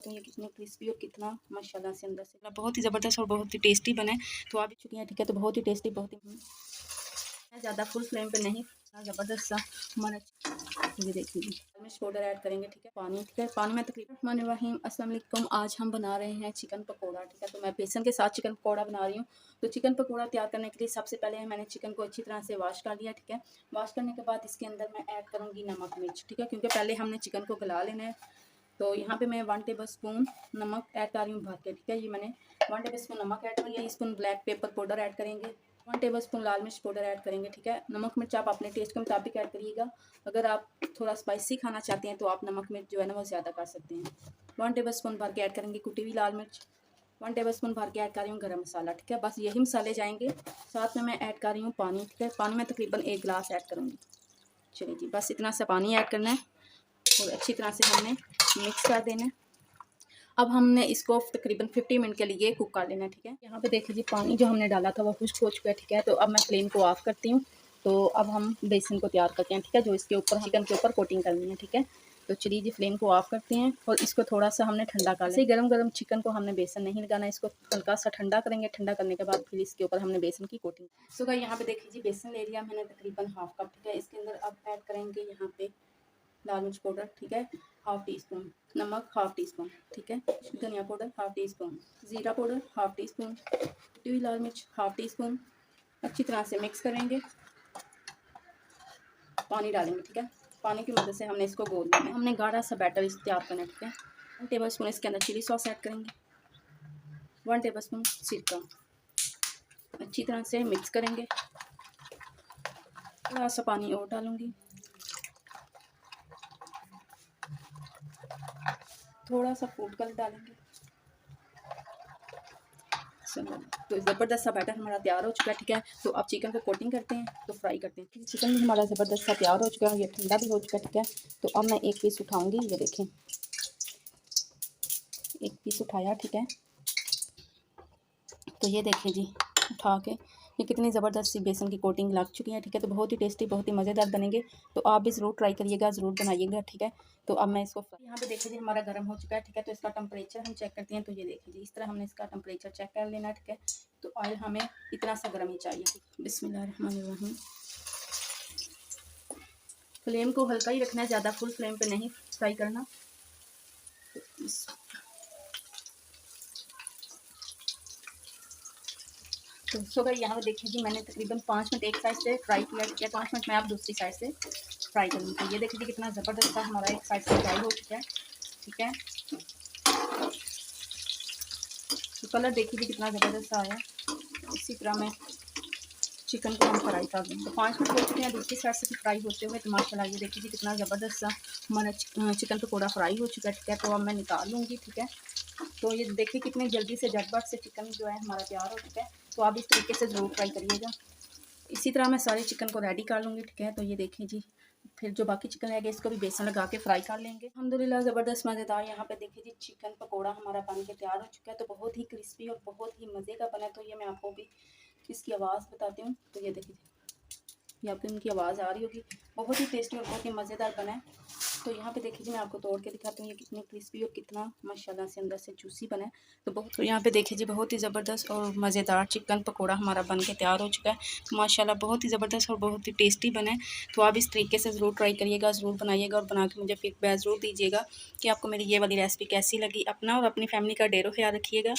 तो ये कितने क्रिस्पी और कितना माशाल्लाह से अंदर से बहुत ही ज़बरदस्त और बहुत ही टेस्टी बने। तो आप भी चुकी हैं, ठीक है। तो बहुत ही टेस्टी, बहुत ही ज़्यादा फुल फ्लेम पे नहीं, ज़बरदस्त सा हमारा ये देखिए मिर्च पाउडर ऐड करेंगे, ठीक है। पानी, ठीक है। पानी में तकरीबन रहीम अस्सलाम वालेकुम। आज हम बना रहे हैं चिकन पकौड़ा, ठीक है। तो मैं बेसन के साथ चिकन पकौड़ा बना रही हूँ। तो चिकन पकौड़ा तैयार करने के लिए सबसे पहले मैंने चिकन को अच्छी तरह से वॉश कर लिया, ठीक है। वॉश करने के बाद इसके अंदर मैं ऐड करूँगी नमक मिर्च, ठीक है, क्योंकि पहले हमने चिकन को गला लेना है। तो यहाँ पे मैं 1 टेबल स्पून नमक ऐड कर रही हूँ भर के, ठीक है। ये मैंने 1 टेबल स्पून नमक ऐड किया। Teaspoon black pepper powder add करेंगे, 1 टेबल स्पून लाल मिर्च पाउडर ऐड करेंगे, ठीक है। नमक मिर्च आप अपने टेस्ट के मुताबिक ऐड करिएगा। अगर आप थोड़ा स्पाइसी खाना चाहते हैं तो आप नमक मिर्च जो है ना वो ज़्यादा कर सकते हैं। 1 टेबल स्पून भर के ऐड करेंगे कुटी हुई लाल मिर्च। 1 टेबल स्पून भर के ऐड कर रही हूँ गरम मसाला, ठीक है। बस यही मसाले जाएंगे। साथ में मैं ऐड कर रही हूँ पानी, ठीक है। पानी में तकरीबन 1 गिलास ऐड करूँगी। चलिए जी, बस इतना सा पानी ऐड करना है और अच्छी तरह से हमने मिक्स कर देना है। अब हमने इसको तकरीबन 50 मिनट के लिए कुक कर लेना है, ठीक है। यहाँ पे देख लीजिए पानी जो हमने डाला था वो खुश्क हो चुका है, ठीक है। तो अब मैं फ्लेम को ऑफ करती हूँ। तो अब हम बेसन को तैयार करते हैं, ठीक है, जो इसके ऊपर चिकन के ऊपर कोटिंग करनी है, ठीक है। तो चलिए जी, फ्लेम को ऑफ करते हैं और इसको थोड़ा सा हमने ठंडा कर लिया। गरम गरम चिकन को हमने बेसन नहीं लगाना, इसको हल्का सा ठंडा करेंगे। ठंडा करने के बाद फिर इसके ऊपर हमने बेसन की कोटिंग। सो गाइस यहाँ पे देख लीजिए बेसन ले लिया मैंने तकरीबन हाफ कप, ठीक है। इसके अंदर अब ऐड करेंगे यहाँ पे लाल मिर्च पाउडर, ठीक है, हाफ टी स्पून। नमक हाफ टी स्पून, ठीक है। धनिया पाउडर हाफ टी स्पून। ज़ीरा पाउडर हाफ टी स्पून। कुटी हुई लाल मिर्च हाफ टी स्पून। अच्छी तरह से मिक्स करेंगे। पानी डालेंगे, ठीक है। पानी की मदद से हमने इसको घोल लेना है। हमने गाढ़ा सा बैटर इस तैयार करना है, ठीक है। 1 टेबल स्पून इसके अंदर चिली सॉस ऐड करेंगे। 1 टेबल स्पून सिरका। अच्छी तरह से मिक्स करेंगे। थोड़ा सा पानी और डालूंगी। थोड़ा सा फूड कलर डालेंगे। तो ज़बरदस्त सा बैटर हमारा तैयार हो चुका है, ठीक है। तो अब चिकन को कोटिंग करते हैं, तो फ्राई करते हैं। चिकन भी हमारा ज़बरदस्त सा तैयार हो चुका है, ये ठंडा भी हो चुका है, ठीक है। तो अब मैं एक पीस उठाऊंगी, ये देखें, एक पीस उठाया, ठीक है। तो ये देखें जी, उठा के ये कितनी ज़बरदस्त सी बेसन की कोटिंग लग चुकी है, ठीक है। तो बहुत ही टेस्टी, बहुत ही मज़ेदार बनेंगे। तो आप भी ज़रूर ट्राई करिएगा, ज़रूर बनाइएगा, ठीक है। तो अब मैं इसको यहाँ पे देखिए जी हमारा गर्म हो चुका है, ठीक है। तो इसका टेम्परेचर हम चेक करते हैं। तो ये देखिए जी, इस तरह हमने इसका टेम्परेचर चेक कर लेना, ठीक है। तो ऑयल हमें इतना सा गर्म ही चाहिए। बिस्मिल्लाहिर्रहमानिर्रहीम। फ्लेम को हल्का ही रखना है, ज़्यादा फुल फ्लेम पे नहीं फ्राई करना। तो सो गई यहाँ पे देखिए जी, मैंने तकरीबन 5 मिनट एक साइड से फ्राई किया, ठीक है। 5 मिनट में आप दूसरी साइड से फ्राई करूँगी। तो ये देखिए जी कितना ज़बरदस्त था हमारा एक साइड से फ्राई हो चुका है, ठीक है। तो कलर देखिए जी कितना ज़बरदस्त आया। इसी तरह मैं चिकन को हम फ्राई कर देंगे। तो 5 मिनट हो चुके हैं दूसरी साइड से भी फ्राई होते हुए। तो माशाल्लाह ये देखिए जी कितना ज़बरदस्त सा हमारा चिकन पकौड़ा फ्राई हो चुका है, ठीक है। तो अब मैं निकाल लूँगी, ठीक है। तो ये देखिए कितनी जल्दी से झटपट से चिकन जो है हमारा तैयार हो चुका है। तो आप इस तरीके से ज़रूर ट्राई करिएगा। इसी तरह मैं सारे चिकन को रेडी कर लूँगी, ठीक है। तो ये देखें जी, फिर जो बाकी चिकन रहेगा इसको भी बेसन लगा के फ्राई कर लेंगे। अल्हम्दुलिल्लाह ज़बरदस्त मज़ेदार यहाँ पे देखिए जी चिकन पकौड़ा हमारा बन के तैयार हो चुका है। तो बहुत ही क्रिस्पी और बहुत ही मज़े का बना। तो ये मैं आपको भी इसकी आवाज़ बताती हूँ। तो ये देखिए ये आपको इनकी आवाज़ आ रही होगी। बहुत ही टेस्टी और बहुत ही मज़ेदार बना है। तो यहाँ पे देखिए जी मैं आपको तोड़ के दिखाती हूँ ये कितनी क्रिस्पी और कितना माशाल्लाह से अंदर से जूसी बना है। तो यहाँ पे देखिए जी बहुत ही ज़बरदस्त और मज़ेदार चिकन पकोड़ा हमारा बन के तैयार हो चुका है। तो माशाल्लाह बहुत ही ज़बरदस्त और बहुत ही टेस्टी बना है। तो आप इस तरीके से ज़रूर ट्राई करिएगा, ज़रूर बनाइएगा और बना के मुझे फीडबैक ज़रूर दीजिएगा कि आपको मेरी ये वाली रेसिपी कैसी लगी। अपना और अपनी फैमिली का ढेरों ख्याल रखिएगा।